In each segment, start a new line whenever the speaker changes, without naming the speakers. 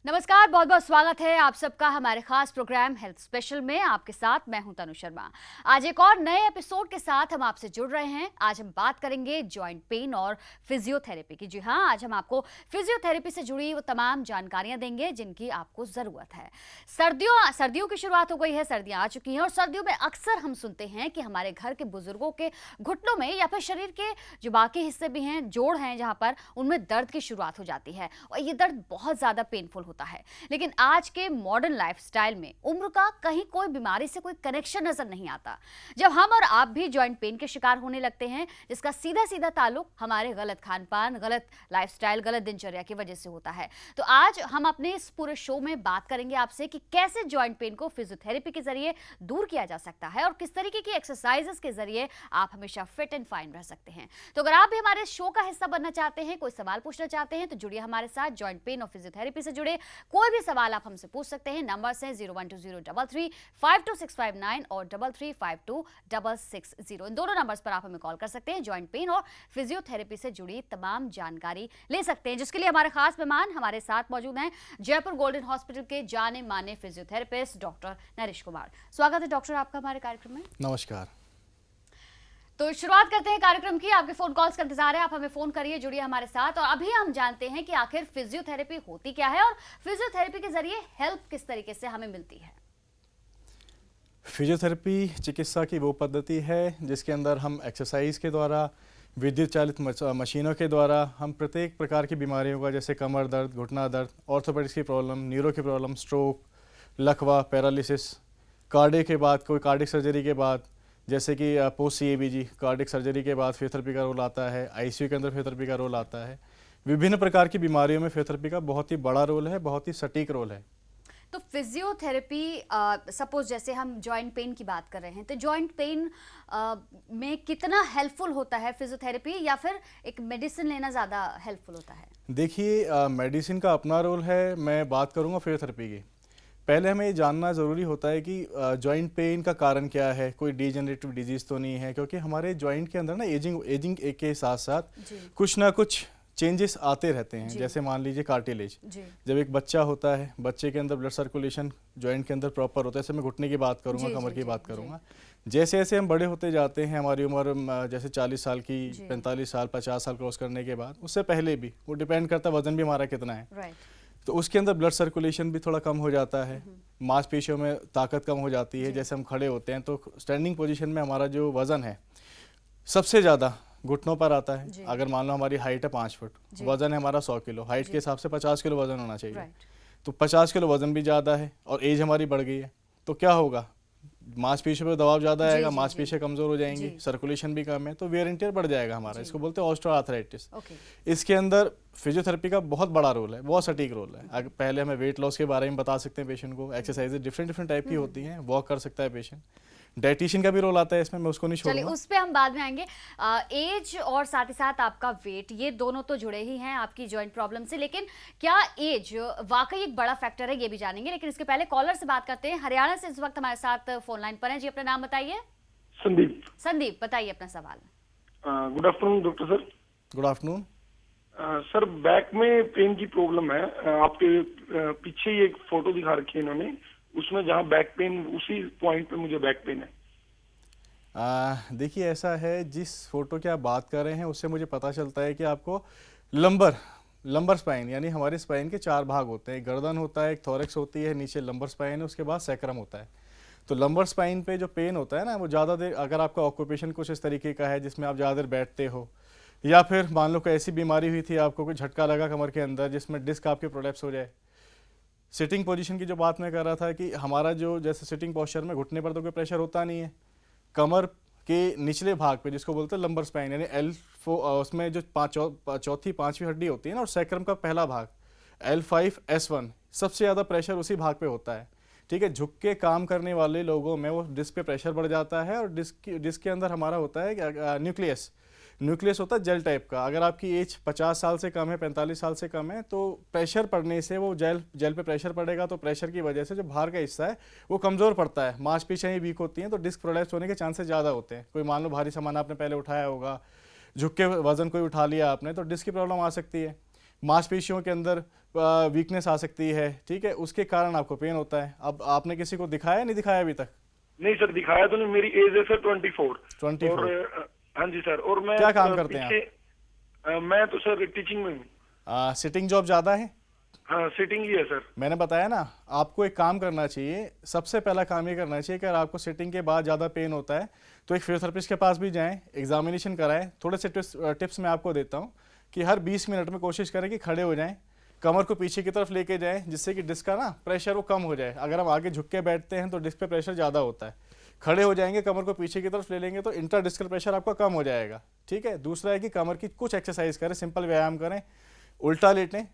नमस्कार, बहुत बहुत स्वागत है आप सबका हमारे खास प्रोग्राम हेल्थ स्पेशल में। आपके साथ मैं हूं तनु शर्मा। आज एक और नए एपिसोड के साथ हम आपसे जुड़ रहे हैं। आज हम बात करेंगे जॉइंट पेन और फिजियोथेरेपी की। जी हां, आज हम आपको फिजियोथेरेपी से जुड़ी वो तमाम जानकारियां देंगे जिनकी आपको जरूरत है। सर्दियों की शुरुआत हो गई है, सर्दियां आ चुकी हैं और सर्दियों में अक्सर हम सुनते हैं कि हमारे घर के बुजुर्गों के घुटनों में या फिर शरीर के जो बाकी हिस्से भी हैं, जोड़ हैं जहां पर, उनमें दर्द की शुरुआत हो जाती है और ये दर्द बहुत ज्यादा पेनफुल होता है। लेकिन आज के मॉडर्न लाइफस्टाइल में उम्र का कहीं कोई बीमारी से कोई कनेक्शन नजर नहीं आता। जब हम और आप भी जॉइंट पेन के शिकार होने लगते हैं, जिसका सीधा सीधा ताल्लुक हमारे गलत खान पान, गलत लाइफस्टाइल, गलत दिनचर्या की वजह से होता है। तो आज हम अपने इस पूरे शो में बात करेंगे आपसे कि कैसे जॉइंट पेन को फिजियोथेरेपी के जरिए दूर किया जा सकता है और किस तरीके की एक्सरसाइजेस के जरिए आप हमेशा फिट एंड फाइन रह सकते हैं। तो अगर आप भी हमारे शो का हिस्सा बनना चाहते हैं, कोई सवाल पूछना चाहते हैं, तो जुड़िए हमारे साथ। जॉइंट पेन और फिजियोथेरेपी से जुड़े कोई भी सवाल आप हमसे पूछ सकते हैं। नंबर्स हैं 0120335269 और 33526660। इन दोनों नंबर्स पर आप हमें कॉल कर सकते हैं। जॉइंट पेन और फिजियोथेरेपी से जुड़ी तमाम जानकारी ले सकते हैं, जिसके लिए हमारे खास मेहमान हमारे साथ मौजूद हैं जयपुर गोल्डन हॉस्पिटल के जाने माने फिजियोथेरेपिस्ट डॉक्टर नरेश कुमार। स्वागत है डॉक्टर आपका हमारे कार्यक्रम में।
नमस्कार।
तो शुरुआत करते हैं कार्यक्रम की। आपके फोन कॉल्स का इंतजार है, आप हमें फोन करिए, जुड़िए हमारे साथ। और अभी हम जानते हैं कि आखिर फिजियोथेरेपी होती क्या है और फिजियोथेरेपी के जरिए हेल्प किस तरीके से हमें मिलती है।
फिजियोथेरेपी चिकित्सा की वो पद्धति है जिसके अंदर हम एक्सरसाइज के द्वारा, विद्युत चालित मशीनों के द्वारा हम प्रत्येक प्रकार की बीमारियों का, जैसे कमर दर्द, घुटना दर्द, ऑर्थोपेडिक्स की प्रॉब्लम, न्यूरो की प्रॉब्लम, स्ट्रोक, लकवा, पैरालिसिस, कार्डियक के बाद, कोई कार्डियक सर्जरी के बाद, जैसे कि पोस्ट CABG कार्डियक सर्जरी के बाद फिजियोथेरेपी का रोल आता है। ICU के अंदर फिजियोथेरेपी का रोल आता है। विभिन्न प्रकार की बीमारियों में फिजियोथेरेपी का बहुत ही बड़ा रोल है, बहुत ही सटीक रोल है।
तो फिजियोथेरेपी, सपोज जैसे हम जॉइंट पेन की बात कर रहे हैं, तो जॉइंट पेन में कितना हेल्पफुल होता है फिजियोथेरेपी, या फिर एक मेडिसिन लेना ज़्यादा हेल्पफुल होता है?
देखिए, मेडिसिन का अपना रोल है। मैं बात करूँगा फिजियोथेरेपी की। पहले हमें ये जानना ज़रूरी होता है कि जॉइंट पेन का कारण क्या है। कोई डीजेनरेटिव डिजीज़ तो नहीं है, क्योंकि हमारे जॉइंट के अंदर ना एजिंग के साथ साथ कुछ ना कुछ चेंजेस आते रहते हैं। जैसे मान लीजिए कार्टिलेज, जब एक बच्चा होता है, बच्चे के अंदर ब्लड सर्कुलेशन जॉइंट के अंदर प्रॉपर होता है। जैसे मैं घुटने की बात करूंगा, कमर की बात करूंगा। जैसे जैसे हम बड़े होते जाते हैं, हमारी उम्र जैसे 40 साल की, 45 साल, 50 साल क्रॉस करने के बाद, उससे पहले भी वो डिपेंड करता है वजन भी हमारा कितना है, तो उसके अंदर ब्लड सर्कुलेशन भी थोड़ा कम हो जाता है, मांसपेशियों में ताकत कम हो जाती है। जैसे हम खड़े होते हैं तो स्टैंडिंग पोजीशन में हमारा जो वजन है सबसे ज़्यादा घुटनों पर आता है। अगर मान लो हमारी हाइट है 5 फुट, वजन है हमारा 100 किलो, हाइट के हिसाब से 50 किलो वजन होना चाहिए। तो 50 किलो वजन भी ज़्यादा है और एज हमारी बढ़ गई है, तो क्या होगा, मांसपेशियों पर दबाव ज़्यादा आएगा, मांसपेशियाँ कमज़ोर हो जाएंगी, सर्कुलेशन भी कम है, तो वेयर एंड टियर बढ़ जाएगा हमारा। इसको बोलते हैं ऑस्टियोआर्थराइटिस। इसके अंदर फिजियोथेरेपी का बहुत बड़ा रोल है, बहुत सटीक रोल है। अगर पहले हमें वेट लॉस के बारे में बता सकते हैं पेशेंट को। एक्सरसाइजेज डिफरेंट टाइप की होती हैं, वॉक कर सकता है पेशेंट। डाइटिशियन का भी रोल आता है इसमें, मैं उसको नहीं छोड़ूंगा।
चलिए उस पे हम बाद में आएंगे। एज और साथ ही साथ आपका वेट, ये दोनों तो जुड़े ही हैं आपकी जॉइंट प्रॉब्लम से, लेकिन क्या एज वाकई एक बड़ा फैक्टर है, ये भी जानेंगे। लेकिन इसके पहले कॉलर से बात करते हैं। हरियाणा से इस वक्त हमारे साथ फोन लाइन पर है। जी, अपना नाम बताइए। संदीप बताइए अपना सवाल।
Good afternoon doctor sir.
Good afternoon
sir, back में पेन की प्रॉब्लम है। आपके पीछे ही एक फोटो दिखा रखी है इन्होंने, उसमें जहाँ बैक पेन, उसी पॉइंट पे मुझे बैक पेन है।
देखिए, ऐसा है, जिस फोटो की आप बात कर रहे हैं उससे मुझे पता चलता है कि आपको लंबर स्पाइन, यानी हमारे स्पाइन के 4 भाग होते हैं। एक गर्दन होता है, एक थोरैक्स होती है, नीचे लंबर स्पाइन है, उसके बाद सैक्रम होता है। तो लंबर स्पाइन पे जो पेन होता है ना, वो ज़्यादा देर, अगर आपका ऑक्यूपेशन कुछ इस तरीके का है जिसमें आप ज़्यादा देर बैठते हो, या फिर मान लो कोई ऐसी बीमारी हुई थी, आपको कोई झटका लगा कमर के अंदर जिसमें डिस्क आपके प्रोलैप्स हो जाए। सिटिंग पोजीशन की जो बात मैं कर रहा था कि हमारा जो, जैसे सिटिंग पोस्चर में घुटने पर तो कोई प्रेशर होता नहीं है, कमर के निचले भाग पे जिसको बोलते हैं लंबर स्पाइन, यानी उसमें जो चौथी पांचवी हड्डी होती है ना, और सैक्रम का पहला भाग L5S1, सबसे ज़्यादा प्रेशर उसी भाग पे होता है। ठीक है, झुक के काम करने वाले लोगों में वो डिस्क पे प्रेशर बढ़ जाता है, और डिस्क के अंदर हमारा होता है न्यूक्लियस। न्यूक्लियस होता है जेल टाइप का। अगर आपकी एज 50 साल से कम है, 45 साल से कम है, तो प्रेशर पड़ने से वो जेल पे प्रेशर पड़ेगा, तो प्रेशर की वजह से जो बाहर का हिस्सा है वो कमज़ोर पड़ता है, मांसपेशियाँ वीक होती हैं, तो डिस्क प्रोलैप्स होने के चांसेस ज़्यादा होते हैं। कोई मान लो भारी सामान आपने पहले उठाया होगा, झुक के वजन कोई उठा लिया आपने, तो डिस्क की प्रॉब्लम आ सकती है। मांसपेशियों के अंदर वीकनेस आ सकती है, ठीक है, उसके कारण आपको पेन होता है। अब आपने किसी को दिखाया, नहीं दिखाया अभी तक?
नहीं सर, दिखाया तो नहीं। मेरी एज है सर 24।
24।
और हाँ जी सर। और मैं
क्या काम करते हैं
आप? मैं तो सर टीचिंग में हूँ।
सिटिंग जॉब ज़्यादा है?
हाँ, सिटिंग ही है सर।
मैंने बताया ना, आपको एक काम करना चाहिए। सबसे पहला काम ये करना चाहिए कि अगर आपको सिटिंग के बाद ज़्यादा पेन होता है तो एक फिजियोथेरेपिस्ट के पास भी जाएं, एग्जामिनेशन कराएं। थोड़े से टिप्स मैं आपको देता हूं कि हर 20 मिनट में कोशिश करें कि खड़े हो जाएं, कमर को पीछे की तरफ लेके जाएं, जिससे कि डिस्क का ना प्रेशर वो कम हो जाए। अगर हम आगे झुक के बैठते हैं तो डिस्क पे प्रेशर ज़्यादा होता है। खड़े हो जाएंगे, कमर को पीछे की तरफ ले लेंगे तो इंटरडिस्कल प्रेशर आपका कम हो जाएगा, ठीक है। दूसरा है कि कमर की कुछ एक्सरसाइज करें, सिंपल व्यायाम करें। उल्टा लेटें,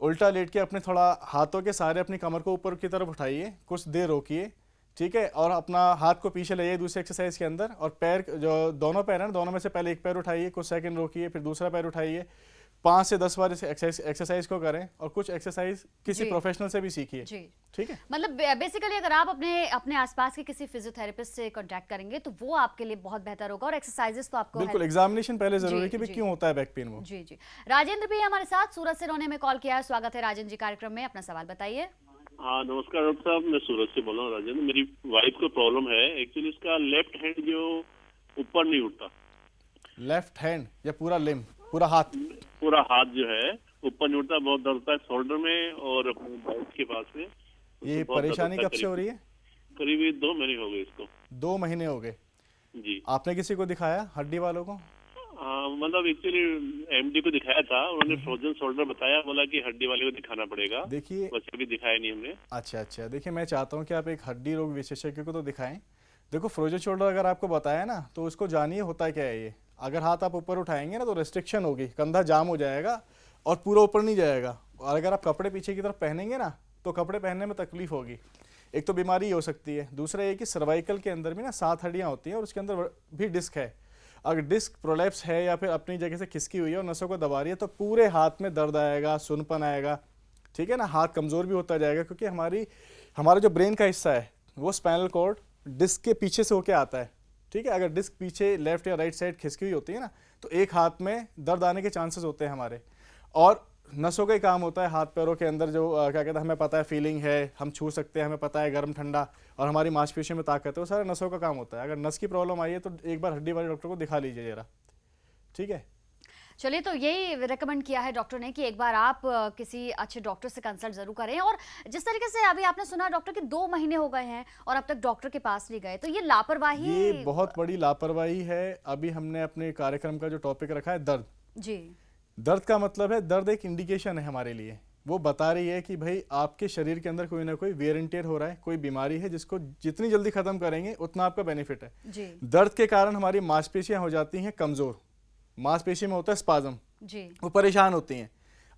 उल्टा लेट के अपने थोड़ा हाथों के सहारे अपनी कमर को ऊपर की तरफ उठाइए, कुछ देर रोकिए, ठीक है, और अपना हाथ को पीछे ले जाइए दूसरे एक्सरसाइज के अंदर। और पैर, जो दोनों पैर हैं, दोनों में से पहले एक पैर उठाइए, कुछ सेकंड रोकिए, फिर दूसरा पैर उठाइए। 5 से 10 बार इस एक्सरसाइज को करें, और कुछ एक्सरसाइज किसी
जी।
प्रोफेशनल से भी सीखिए,
जी।
ठीक है।
मतलब बेसिकली अगर आप अपने आसपास के किसी फिजियोथेरेपिस्ट से कांटेक्ट करेंगे तो वो आपके लिए बहुत बेहतर होगा, और एक्सरसाइजेस तो आपको
बिल्कुल, एग्जामिनेशन पहले जरूरी है कि
जी,
भाई
जी।
क्यों होता है बैक पेन वो।
जी जी। राजेंद्र भी हमारे साथ सूरत से, उन्होंने हमें कॉल किया है। स्वागत है राजेंद्र जी कार्यक्रम में, अपना सवाल बताइए।
हाँ नमस्कार डॉक्टर साहब, मैं सूरत से बोल रहा हूँ राजेंद्र। मेरी वाइफ को प्रॉब्लम है एक्चुअली, इसका लेफ्ट हैंड जो ऊपर नहीं उठता।
लेफ्ट हैंड या पूरा लिम्ब, पूरा हाथ?
पूरा हाथ जो है ऊपर नहीं उठता, बहुत दर्द होता है शोल्डर में और अपने बैक के पास में।
ये
बहुत दर्द
परेशानी
होता है।
कब से हो रही है?
करीब 2 महीने हो गए इसको।
2 महीने हो गए।
जी।
आपने किसी को दिखाया, हड्डी वालों को?
मतलब एक्चुअली एमडी को दिखाया था, उन्होंने फ्रोजन शोल्डर बताया, बोला कि हड्डी वाले को दिखाना पड़ेगा।
देखिए,
बस अभी दिखाया नहीं हमने।
अच्छा, देखिए मैं चाहता हूँ कि आप एक हड्डी रोग विशेषज्ञ को तो दिखाएं। देखो, फ्रोजन शोल्डर अगर आपको बताया ना, तो उसको जानिए होता क्या है ये। अगर हाथ आप ऊपर उठाएंगे ना तो रेस्ट्रिक्शन होगी, कंधा जाम हो जाएगा और पूरा ऊपर नहीं जाएगा। और अगर आप कपड़े पीछे की तरफ पहनेंगे ना तो कपड़े पहनने में तकलीफ होगी। एक तो बीमारी हो सकती है, दूसरा ये कि सर्वाइकल के अंदर भी ना 7 हड्डियाँ होती हैं और उसके अंदर भी डिस्क है। अगर डिस्क प्रोलैप्स है या फिर अपनी जगह से खिसकी हुई है और नसों को दबा रही है तो पूरे हाथ में दर्द आएगा, सुनपन आएगा, ठीक है ना। हाथ कमज़ोर भी होता जाएगा, क्योंकि हमारा जो ब्रेन का हिस्सा है वो स्पाइनल कॉर्ड डिस्क के पीछे से होके आता है, ठीक है। अगर डिस्क पीछे लेफ्ट या राइट साइड खिसकी हुई होती है ना तो एक हाथ में दर्द आने के चांसेस होते हैं हमारे। और नसों का ही काम होता है हाथ पैरों के अंदर, जो क्या कहते हैं, हमें पता है फीलिंग है, हम छू सकते हैं, हमें पता है गर्म ठंडा, और हमारी मांसपेशियों में ताकत है, वो सारे नसों का काम होता है। अगर नस की प्रॉब्लम आई है तो एक बार हड्डी वाले डॉक्टर को दिखा लीजिए जरा, ठीक है।
चलिए, तो यही रेकमेंड किया है डॉक्टर ने कि एक बार आप किसी अच्छे डॉक्टर से कंसल्ट जरूर करें। और जिस तरीके से अभी आपने सुना डॉक्टर के 2 महीने हो गए हैं और अब तक डॉक्टर के पास नहीं गए, तो ये लापरवाही,
ये बहुत बड़ी लापरवाही है। अभी हमने अपने कार्यक्रम का जो टॉपिक रखा है दर्द।
जी।
दर्द का मतलब है, दर्द एक इंडिकेशन है हमारे लिए, वो बता रही है कि भाई आपके शरीर के अंदर कोई ना कोई वेयर एंड टेयर हो रहा है, कोई बीमारी है जिसको जितनी जल्दी खत्म करेंगे उतना आपका बेनिफिट है।
जी।
दर्द के कारण हमारी मांसपेशियां हो जाती हैं कमजोर, मांसपेशी में होता है स्पाज्म,
जी।
वो परेशान होती हैं।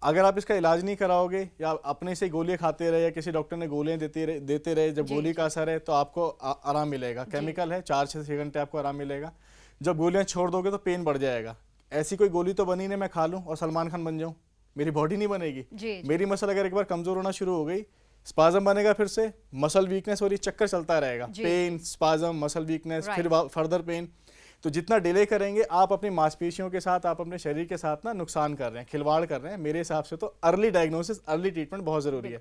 अगर आप इसका इलाज नहीं कराओगे या अपने से गोलियां खाते रहे या किसी डॉक्टर ने गोलियां देते रहे, जब
जी,
गोली का असर है तो आपको आराम मिलेगा। केमिकल है, 4 से 6 घंटे आपको आराम मिलेगा। जब गोलियां छोड़ दोगे तो पेन बढ़ जाएगा। ऐसी कोई गोली तो बनी नहीं मैं खा लूं और सलमान खान बन जाऊं, मेरी बॉडी नहीं बनेगी।
जी।
मेरी मसल अगर एक बार कमजोर होना शुरू हो गई, स्पाज्म बनेगा, फिर से मसल वीकनेस और ये चक्कर चलता रहेगा, पेन, स्पाज्म, मसल वीकनेस, फिर फर्दर पेन। तो जितना डिले करेंगे आप अपनी मांसपेशियों के साथ, आप अपने शरीर के साथ ना नुकसान कर रहे हैं, खिलवाड़ कर रहे हैं। मेरे हिसाब से तो अर्ली डायग्नोसिस, अर्ली ट्रीटमेंट बहुत जरूरी है।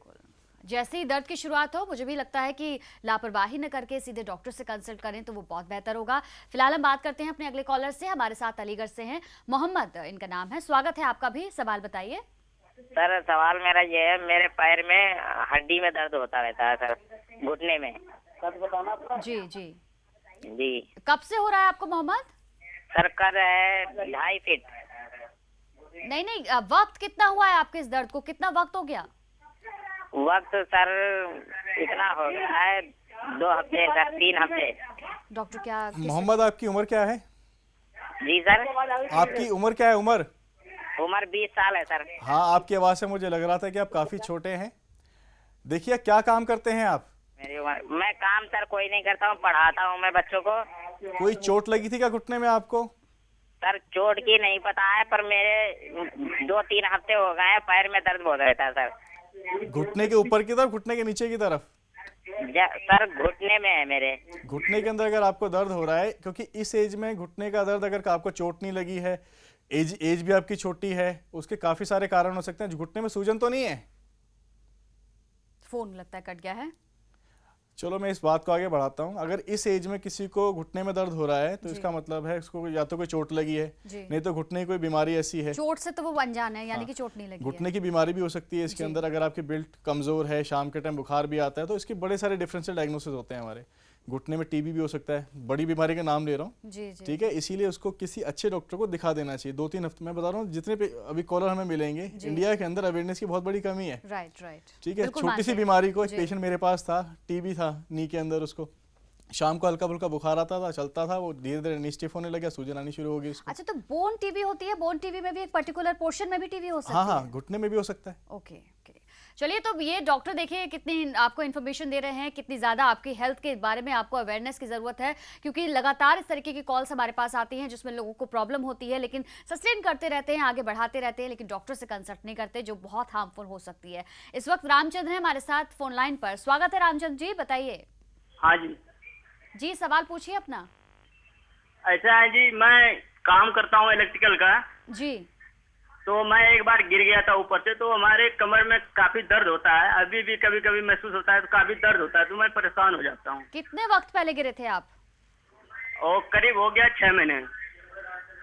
जैसे ही दर्द की शुरुआत हो, मुझे भी लगता है कि लापरवाही न करके सीधे डॉक्टर से कंसल्ट करें तो वो बहुत बेहतर होगा। फिलहाल हम बात करते हैं अपने अगले कॉलर से। हमारे साथ अलीगढ़ से हैं मोहम्मद, इनका नाम है। स्वागत है आपका भी, सवाल बताइए।
सर सवाल मेरा ये है, मेरे पैर में हड्डी में दर्द होता रहता है सर, घुटने में।
जी जी
जी।
कब से हो रहा है आपको मोहम्मद?
सर कर है 2.5 फीट।
नहीं, वक्त कितना हुआ है आपके इस दर्द को, कितना वक्त हो गया?
वक्त सर इतना हो गया है 2 हफ्ते सर, 3 हफ्ते।
डॉक्टर क्या
मोहम्मद, आपकी उम्र क्या है?
जी सर।
आपकी उम्र क्या है?
उम्र 20 साल है सर।
हाँ, आपकी आवाज से मुझे लग रहा था कि आप काफी छोटे हैं। देखिए, क्या काम करते हैं आप?
मेरी उम्र, मैं काम सर कोई नहीं करता हूँ, पढ़ाता हूँ मैं बच्चों को।
कोई चोट लगी थी क्या घुटने में आपको?
सर चोट की नहीं पता है, पर मेरे 2-3 हफ्ते हो गए हैं, पैर में दर्द बहुत रहता है सर।
घुटने के ऊपर की तरफ, घुटने के नीचे की तरफ?
सर घुटने में है मेरे।
घुटने के अंदर अगर आपको दर्द हो रहा है, क्योंकि इस एज में घुटने का दर्द, अगर आपको चोट नहीं लगी है, एज भी आपकी छोटी है, उसके काफी सारे कारण हो सकते हैं। घुटने में सूजन तो नहीं है?
फोन लगता है कट गया है।
चलो मैं इस बात को आगे बढ़ाता हूँ। अगर इस एज में किसी को घुटने में दर्द हो रहा है तो इसका मतलब है उसको या तो कोई चोट लगी है, नहीं तो घुटने की कोई बीमारी ऐसी है।
चोट से तो वो अनजान है, यानी कि चोट नहीं लगी है।
घुटने की बीमारी भी हो सकती है इसके अंदर। अगर आपकी बिल्ट कमजोर है, शाम के टाइम बुखार भी आता है, तो इसके बड़े सारे डिफरेंशियल डायग्नोसिस होते हैं हमारे। घुटने में टीबी भी हो सकता है, बड़ी बीमारी का नाम ले रहा हूँ,
जी जी।
ठीक है। इसीलिए उसको किसी अच्छे डॉक्टर को दिखा देना चाहिए। 2-3 हफ्ते में बता रहा हूँ, जितने अभी कॉलर हमें मिलेंगे, इंडिया के अंदर अवेयरनेस की बहुत बड़ी कमी है।
राइट राइट,
ठीक है। छोटी सी बीमारी को, एक पेशेंट मेरे पास था, टीबी था नी के अंदर, उसको शाम को हल्का फुल्का बुखार आता था, चलता था, वो धीरे धीरे नी स्टिफ होने लगा, सूजन आनी शुरू हो गई उसको।
अच्छा, तो बोन टीबी होती है, बोन टीबी में भी एक पर्टिकुलर पोर्शन में भी टीबी हो सकती है?
हाँ, घुटने में भी हो सकता है।
ओके ओके, चलिए। तो ये डॉक्टर देखिए कितनी आपको इन्फॉर्मेशन दे रहे हैं, कितनी ज़्यादा आपकी हेल्थ के बारे में आपको अवेयरनेस की ज़रूरत है, क्योंकि लगातार इस तरीके की कॉल्स हमारे पास आती हैं जिसमें लोगों को प्रॉब्लम होती है, लेकिन सस्टेन करते रहते हैं, आगे बढ़ाते रहते हैं, लेकिन डॉक्टर से कंसल्ट नहीं करते, जो बहुत हार्मफुल हो सकती है। इस वक्त रामचंद्र है हमारे साथ फोन लाइन पर। स्वागत है रामचंद्र जी, बताइए।
हाँ जी
जी, सवाल पूछिए अपना।
ऐसा है जी, मैं काम करता हूँ इलेक्ट्रिकल का।
जी।
तो मैं एक बार गिर गया था ऊपर से, तो हमारे कमर में काफी दर्द होता है, अभी भी कभी कभी महसूस होता है, तो काफी दर्द होता है, तो मैं परेशान हो जाता हूँ।
कितने वक्त पहले गिरे थे आप?
और करीब हो गया 6 महीने।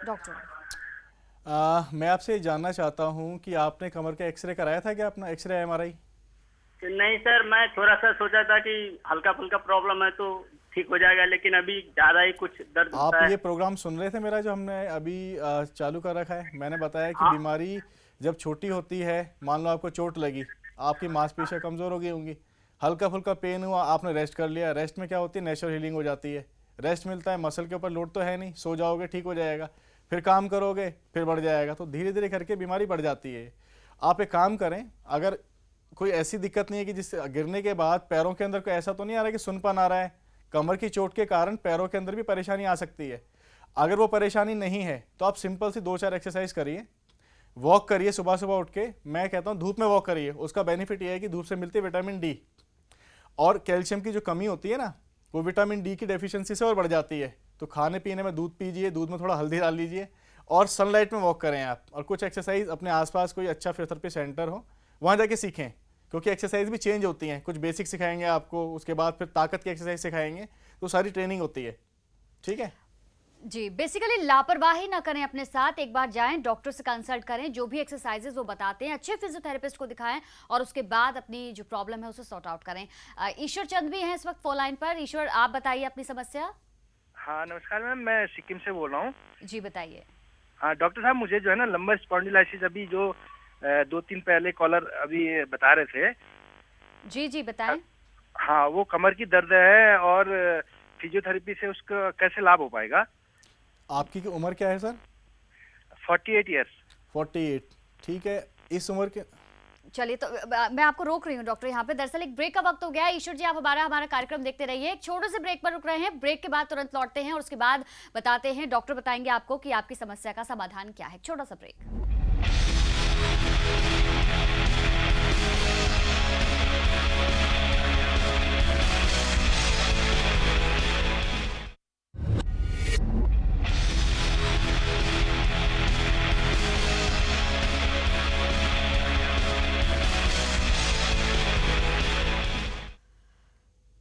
डॉक्टर,
मैं आपसे जानना चाहता हूँ कि आपने कमर का एक्सरे कराया था क्या, अपना एक्सरे MRI?
नहीं सर, मैं थोड़ा सा सोचा था कि हल्का फुल्का प्रॉब्लम है तो ठीक हो जाएगा, लेकिन अभी ज्यादा ही कुछ दर्द
आप
होता है।
ये प्रोग्राम सुन रहे थे मेरा जो हमने अभी चालू कर रखा है? मैंने बताया कि बीमारी जब छोटी होती है, मान लो आपको चोट लगी, आपकी मांसपेशियां कमजोर हो गई होंगी, हल्का फुल्का पेन हुआ, आपने रेस्ट कर लिया, रेस्ट में क्या होती है, नेचुरल हीलिंग हो जाती है। रेस्ट मिलता है, मसल के ऊपर लोड तो है नहीं, सो जाओगे ठीक हो जाएगा, फिर काम करोगे फिर बढ़ जाएगा, तो धीरे धीरे करके बीमारी बढ़ जाती है। आप एक काम करें, अगर कोई ऐसी दिक्कत नहीं है कि जिससे गिरने के बाद पैरों के अंदर कोई ऐसा तो नहीं आ रहा है कि सुनपन आ रहा है, कमर की चोट के कारण पैरों के अंदर भी परेशानी आ सकती है। अगर वो परेशानी नहीं है तो आप सिंपल सी 2-4 एक्सरसाइज करिए, वॉक करिए सुबह सुबह उठ के। मैं कहता हूँ धूप में वॉक करिए, उसका बेनिफिट ये है कि धूप से मिलती है विटामिन डी, और कैल्शियम की जो कमी होती है ना, वो विटामिन डी की डेफिशिएंसी से और बढ़ जाती है। तो खाने पीने में दूध पीजिए, दूध में थोड़ा हल्दी डाल लीजिए, और सनलाइट में वॉक करें आप। और कुछ एक्सरसाइज अपने आसपास कोई अच्छा फिजियोथेरेपी सेंटर हो वहाँ जाके सीखें, क्योंकि एक्सरसाइज भी चेंज होती हैं। कुछ बेसिक सिखाएंगे आपको, उसके बाद फिर ताकत की एक्सरसाइज सिखाएंगे, तो सारी ट्रेनिंग होती है। ठीक है
जी। बेसिकली लापरवाही ना करें अपने साथ, एक बार जाएं डॉक्टर से कंसल्ट करें, जो भी एक्सरसाइजेज वो बताते हैं अच्छे फिजियोथेरेपिस्ट को दिखाएं, और उसके बाद अपनी जो प्रॉब्लम है उसे सॉर्ट आउट करें। ईश्वर चंद भी हैं इस वक्त फोन लाइन पर। ईश्वर, आप बताइए अपनी समस्या।
हाँ नमस्कार मैम, मैं सिक्किम से बोल रहा हूँ।
जी बताइए।
हाँ डॉक्टर साहब, मुझे जो है ना लंबर स्पॉन्डिलाइसिस, अभी जो 2-3 पहले कॉलर अभी बता रहे थे।
जी जी बताएं।
हाँ, वो कमर की दर्द है, और फिजियोथेरेपी से उसका कैसे लाभ हो पाएगा?
आपकी उम्र क्या है सर?
48 ईयर्स।
48, ठीक है। इस उम्र के,
चलिए, तो मैं आपको रोक रही हूँ डॉक्टर यहाँ पे, दरअसल एक ब्रेक का वक्त हो गया है। ईश्वर जी, आप हमारा कार्यक्रम देखते रहिए। एक छोटे से ब्रेक पर रुक रहे हैं, ब्रेक के बाद तुरंत लौटते हैं और उसके बाद बताते हैं, डॉक्टर बताएंगे आपको कि आपकी समस्या का समाधान क्या है। छोटा सा ब्रेक।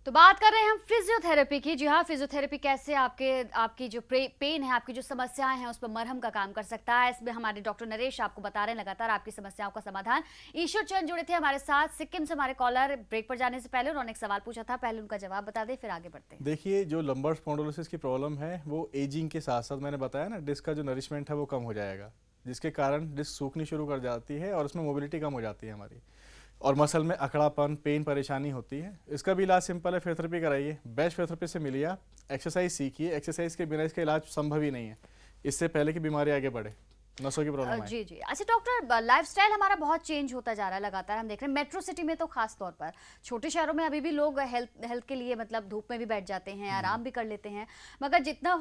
तो बात कर रहे हैं हम फिजियोथेरेपी की। जी हाँ, फिजियोथेरेपी कैसे आपकी जो पेन है, आपकी जो समस्याएं हैं, उस पर मरहम का काम कर सकता है। इसमें हमारे डॉक्टर नरेश आपको बता रहे हैं लगातार आपकी समस्याओं का समाधान। ईश्वर चंद जुड़े थे हमारे साथ सिक्किम से, हमारे कॉलर। ब्रेक पर जाने से पहले उन्होंने एक सवाल पूछा था, पहले उनका जवाब बता दें, फिर आगे बढ़ते हैं।
देखिए, जो लंबर स्पॉन्डिलोसिस की प्रॉब्लम है वो एजिंग के साथ साथ, मैंने बताया ना, डिस्क का जो नरिशमेंट है वो कम हो जाएगा, जिसके कारण डिस्क सूखनी शुरू कर जाती है और उसमें मोबिलिटी कम हो जाती है हमारी, और मसल में अकड़ापन, पेन, परेशानी होती है। इसका भी इलाज सिंपल है, फिजियोथेरेपी कराइए, बेस्ट फिजियोथेरेपी से मिलिए आप, एक्सरसाइज सीखिए। एक्सरसाइज के बिना इसका इलाज संभव ही नहीं है, इससे पहले कि बीमारी आगे बढ़े। नसों की प्रॉब्लम आए।
जी जी। अच्छा डॉक्टर, लाइफस्टाइल हमारा बहुत चेंज होता जा रहा है लगातार, हम देख रहे हैं मेट्रो सिटी में तो खास तौर पर, छोटे शहरों में अभी भी लोग हेल्थ के लिए मतलब धूप में भी बैठ जाते हैं, आराम भी कर लेते हैं, मगर जितना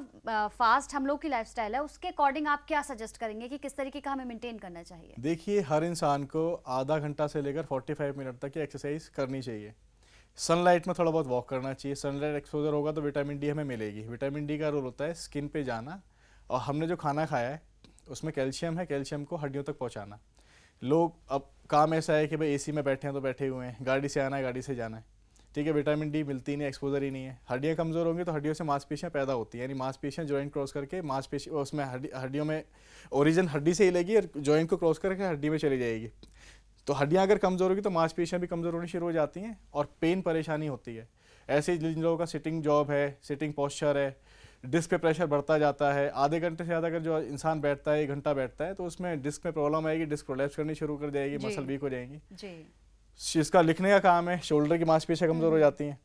फास्ट हम लोग की लाइफस्टाइल है उसके अकॉर्डिंग आप क्या सजेस्ट करेंगे कि किस तरीके का हमें मेंटेन करना चाहिए?
देखिए, हर इंसान को आधा घंटा से लेकर 45 मिनट तक की एक्सरसाइज करनी चाहिए। सनलाइट में थोड़ा बहुत वॉक करना चाहिए। सनलाइट एक्सपोजर होगा तो विटामिन डी हमें मिलेगी। विटामिन डी का रोल होता है स्किन पे जाना, और हमने जो खाना खाया है उसमें कैल्शियम है, कैल्शियम को हड्डियों तक पहुंचाना। लोग अब काम ऐसा है कि भाई एसी में बैठे हैं तो बैठे हुए हैं, गाड़ी से आना है गाड़ी से जाना है, ठीक है, विटामिन डी मिलती नहीं, एक्सपोजर ही नहीं है। हड्डियाँ कमज़ोर होंगी तो हड्डियों से मांसपेशियाँ पैदा होती हैं, यानी मांसपेशियाँ जॉइंट क्रॉस करके मांसपेशी उसमें हड्डियों में ओरिजिन हड्डी से ही लेगी और जॉइंट को क्रॉस करके हड्डी में चली जाएगी। तो हड्डियाँ अगर कमज़ोर होगी तो मांसपेशियाँ भी कमज़ोर होनी शुरू हो जाती हैं और पेन परेशानी होती है। ऐसे ही जिन लोगों का सिटिंग जॉब है, सिटिंग पोस्चर है, डिस्क पे प्रेशर बढ़ता जाता है, आधे घंटे से ज़्यादा अगर जो इंसान बैठता है 1 घंटा बैठता है तो उसमें डिस्क में प्रॉब्लम आएगी, डिस्क प्रोलैप्स करनी शुरू कर जाएगी,
जी।
मसल वीक हो जाएंगी।
जी
जिसका लिखने का काम है, शोल्डर की मांसपेशियाँ कमज़ोर हो जाती हैं,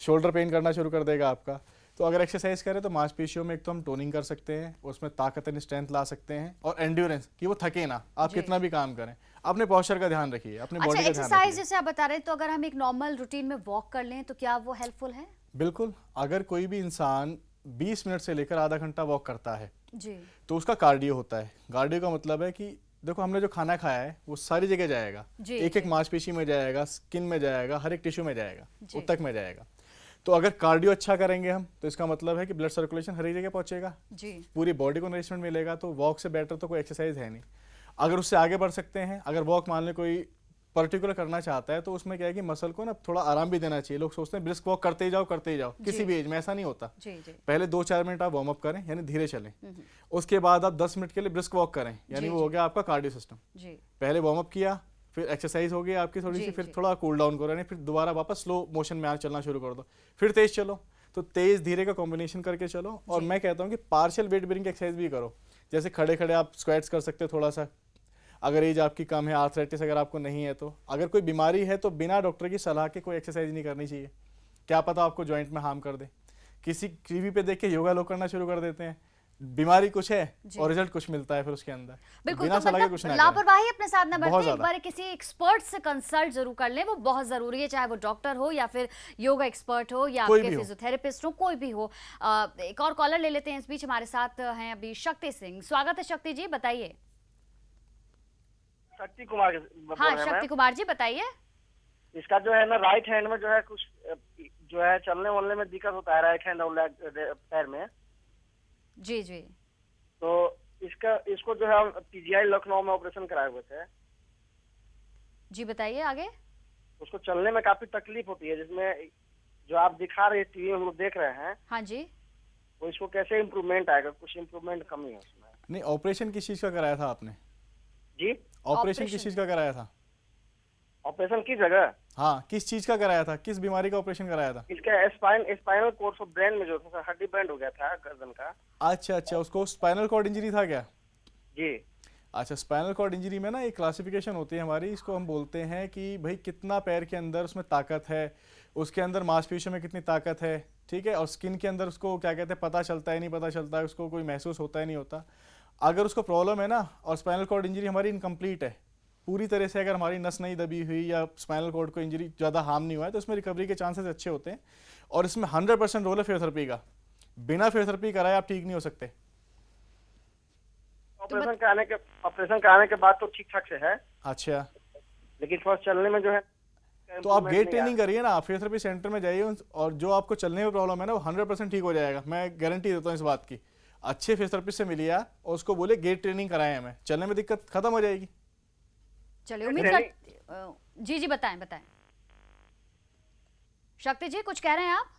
शोल्डर पेन करना शुरू कर देगा आपका। तो अगर एक्सरसाइज करें तो मांसपेशियों में एक तो हम टोनिंग कर सकते हैं, उसमें ताकत एंड स्ट्रेंथ ला सकते हैं, और एंड्योरेंस कि वो थके ना, आप
जी।
कितना भी काम करें। अपने पोस्चर का ध्यान रखिए, अपने
अच्छा,
बॉडी का ध्यान
एक्सरसाइज
रखिए।
जैसे आप बता रहे हैं, तो अगर हम एक नॉर्मल रूटीन में वॉक कर लें तो क्या वो हेल्पफुल है?
बिल्कुल, अगर कोई भी इंसान 20 मिनट से लेकर आधा घंटा वॉक करता है
जी
तो उसका कार्डियो होता है। कार्डियो का मतलब है कि देखो, हमने जो खाना खाया है वो सारी जगह जाएगा,
जी,
एक एक
जी।
मांसपेशी में जाएगा, स्किन में जाएगा, हर एक टिश्यू में जाएगा,
जी।
ऊतक में जाएगा। तो अगर कार्डियो अच्छा करेंगे हम तो इसका मतलब है कि ब्लड सर्कुलेशन हर एक जगह पहुंचेगा,
जी
पूरी बॉडी को नरिशमेंट मिलेगा। तो वॉक से बेटर तो कोई एक्सरसाइज है नहीं। अगर उससे आगे बढ़ सकते हैं, अगर वॉक मान लें कोई पर्टिकुलर करना चाहता है तो उसमें क्या है कि मसल को ना थोड़ा आराम भी देना चाहिए। लोग सोचते हैं ब्रिस्क वॉक करते ही जाओ किसी
जी।
भी एज में, ऐसा नहीं होता।
जी जी
पहले 2-4 मिनट आप वार्म अप करें, यानी धीरे चलें, उसके बाद आप 10 मिनट के लिए ब्रिस्क वॉक करें, यानी
जी,
वो हो गया आपका कार्डियो सिस्टम।
जी
पहले वार्म अप किया, फिर एक्सरसाइज हो गई आपकी थोड़ी
जी,
सी, फिर
जी।
थोड़ा कूल डाउन करो, यानी फिर दोबारा वापस स्लो मोशन में चलना शुरू कर दो, फिर तेज चलो। तो तेज धीरे का कॉम्बिनेशन करके चलो। और
जी।
मैं कहता हूँ कि पार्शियल वेट बेरिंग एक्सरसाइज भी करो, जैसे खड़े खड़े आप स्क्वाट्स कर सकते हो थोड़ा सा, अगर एज आपकी कम है, आर्थराइटिस अगर आपको नहीं है तो। अगर कोई बीमारी है तो बिना डॉक्टर की सलाह के कोई एक्सरसाइज नहीं करनी चाहिए, क्या पता आपको जॉइंट में हार्म कर दे। किसी टीवी पे देख के योगा लोग करना शुरू कर देते हैं, बीमारी कुछ है
जी।
और रिजल्ट कुछ मिलता है फिर उसके अंदर।
बिल्कुल।
बिना
तो
सलाह के
मतलब
कुछ ना करें।
लापरवाही अपने साथ न
बहुत
बरतें, एक
ज़्यादा।
बार किसी एक्सपर्ट से कंसल्ट जरूर कर लें, वो बहुत जरूरी है, चाहे वो डॉक्टर हो या फिर योगा एक्सपर्ट हो या
कोई
आपके
भी हो।
फिजियोथेरेपिस्ट हो, कोई भी हो। एक और कॉलर ले लेते हैं इस बीच, हमारे साथ हैं अभी शक्ति सिंह। स्वागत है शक्ति जी, बताइए।
शक्ति कुमार
हाँ शक्ति कुमार जी बताइए।
इसका जो है ना राइट हैंड में जो है कुछ जो है चलने वलने में दिक्कत होता है, राइट हैंड और पैर में।
जी जी
तो इसको जो है हम पीजीआई लखनऊ में ऑपरेशन कराए हुए थे।
जी बताइए आगे।
उसको चलने में काफी तकलीफ होती है, जिसमें जो आप दिखा रहे टीवी हम लोग देख रहे हैं,
हाँ जी।
वो इसको कैसे इम्प्रूवमेंट आएगा? कुछ इम्प्रूवमेंट कमी है उसमें।
नहीं, ऑपरेशन किस चीज़ का कराया था आपने?
जी,
ऑपरेशन किस चीज़ का कराया था?
ऑपरेशन की जगह
हाँ, किस चीज़ का कराया था, किस बीमारी का ऑपरेशन कराया था?
इसका स्पाइनल कोर्ड ऑफ ब्रेन में जो था, हड्डी बैंड हो गया था गर्दन का।
अच्छा अच्छा, उसको स्पाइनल कॉर्ड इंजरी था क्या?
जी
अच्छा, स्पाइनल कॉर्ड इंजरी में ना एक क्लासिफिकेशन होती है हमारी, इसको हम बोलते हैं कि भाई कितना पैर के अंदर उसमें ताकत है, उसके अंदर मांसपेशियों में कितनी ताकत है, ठीक है, और स्किन के अंदर उसको क्या कहते हैं, पता चलता है नहीं पता चलता है, उसको कोई महसूस होता है नहीं होता। अगर उसको प्रॉब्लम है ना, और स्पाइनल कॉर्ड इंजरी हमारी इनकम्प्लीट है पूरी तरह से, अगर हमारी नस नहीं दबी हुई या स्पाइनल कॉर्ड को इंजरी ज़्यादा हार्म नहीं हुआ है, तो उसमें रिकवरी के चांसेस अच्छे होते हैं। और इसमें 100% रोल है फिजियोथेरेपी का। बिना फिजियोथेरेपी कराए आप ठीक नहीं हो सकते।
ऑपरेशन कराने के बाद तो ठीक ठाक से है,
अच्छा,
लेकिन थोड़ा चलने में जो है
तो आप
improvement
गेट
नहीं
ट्रेनिंग करिए ना, आप फिजियोथेरेपी सेंटर में जाइए, और जो आपको चलने में प्रॉब्लम है ना वो 100% ठीक हो जाएगा, मैं गारंटी देता हूँ इस बात की। अच्छे फिजियोथेरेपिस्ट से मिलिए आप और उसको बोले गेट ट्रेनिंग कराएं हमें, चलने में दिक्कत खत्म हो जाएगी।
चलिए उम्मीद कर जी जी बताएं बताएं। शक्ति जी कुछ कह रहे हैं आप?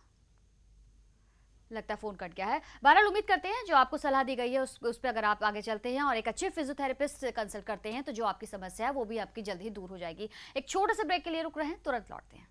लगता है फोन कट गया है। बहरहाल उम्मीद करते हैं जो आपको सलाह दी गई है उस पर अगर आप आगे चलते हैं और एक अच्छे फिजियोथेरेपिस्ट से कंसल्ट करते हैं तो जो आपकी समस्या है वो भी आपकी जल्द ही दूर हो जाएगी। एक छोटे से ब्रेक के लिए रुक रहे हैं, तुरंत लौटते हैं।